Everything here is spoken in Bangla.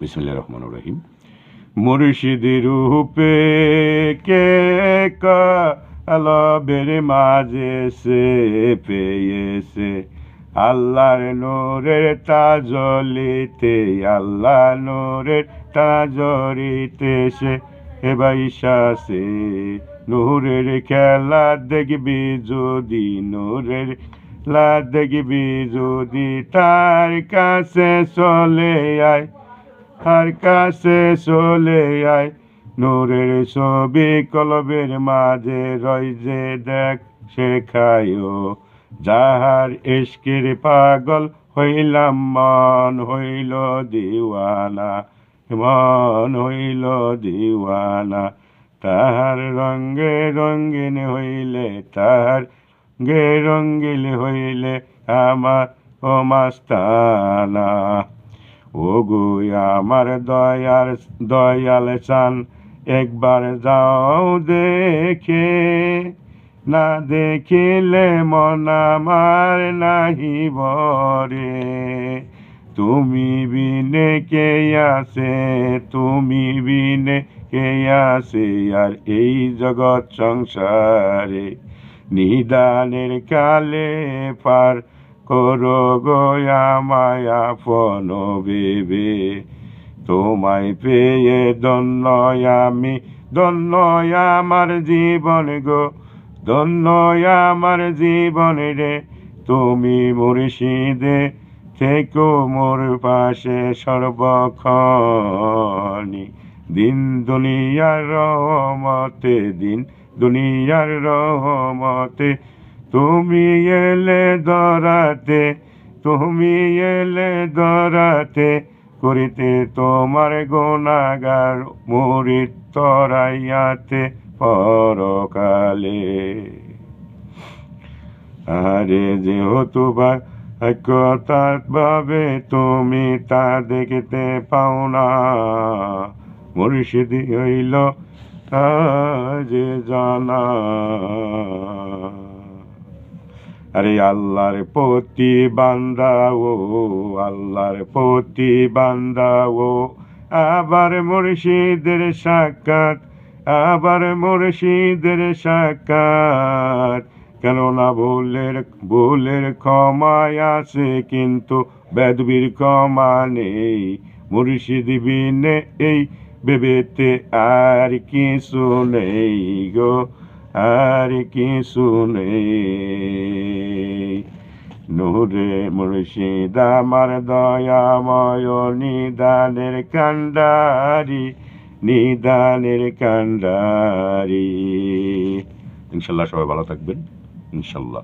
বিসমিল্লাহির রহমানির রহিম। মুর্শিদ রূপে কে কালবের মাঝে সে পেয়েছে আল্লাহর নূরের তাজলিতে, আল্লাহ নূরের তাজরিতে সে বাইশাছে। নূরের খেলা দেখবি যদি, নূরের খেলা দেখবি যদি, তার কাছে চলে আয়, তার কাছে চলে আয়। নূরের ছবি কলবের মাঝে রয় যে দেখ শেখায়ও, যাহার ইশকের পাগল হইলাম মন হইল দিওয়ানা, মন হইল দিওয়ানা। তাহার রঙ্গে রঙ্গিন হইলে, তাহার রঙ্গে রঙ্গিন হইলে আমার ও মাস্তানা। ও গো আমার দয়াল চান, একবার যাও দেখে, না দেখিলে মন আমার নাহি ভরে। তুমি বিনে কে আছে, তুমি বিনে কে আছে আর এই জগৎ সংসারে। নিদানের কালে পার করো গো আমায় আপন ভেবে। তোমায় পেয়ে ধন্য আমি, ধন্য আমার জীবন গো, ধন্য আমার জীবন রে। তুমি মুর্শিদে থেকো মোর পাশে সর্বক্ষণই। দিন দুনিয়ার রহমতে, দিন দুনিয়ার রহমতে তুমি এলে ধরাতে, তুমি এলে ধরাতে। করিতে তোমার গুনাহগার মুরিদ তরাইয়াতে পরকালে। আরে যেহেতু বাক্যতার ভাবে তুমি তা দেখিতে পাও না, মুর্শিদি হইল যে জানা। আরে আল্লাহর প্রতি বান্দা ও, আল্লাহর প্রতি বান্দা ও, আবার মুর্শিদের সাক্ষাৎ, আবার মুর্শিদের সাক্ষাৎ। কেননা ভুলের ক্ষমায় আছে কিন্তু বেদবির ক্ষমা নেই। মুর্শিদ বিনে এই ভেবেতে আর কিছু নেই গো, আর কিছু নেই। নূরে মুর্শিদ আমার দয়াময়, নিদানের কান্ডারি, নিদানের কান্ডারি। ইনশাল্লাহ সবাই ভালো থাকবেন, ইনশাল্লাহ।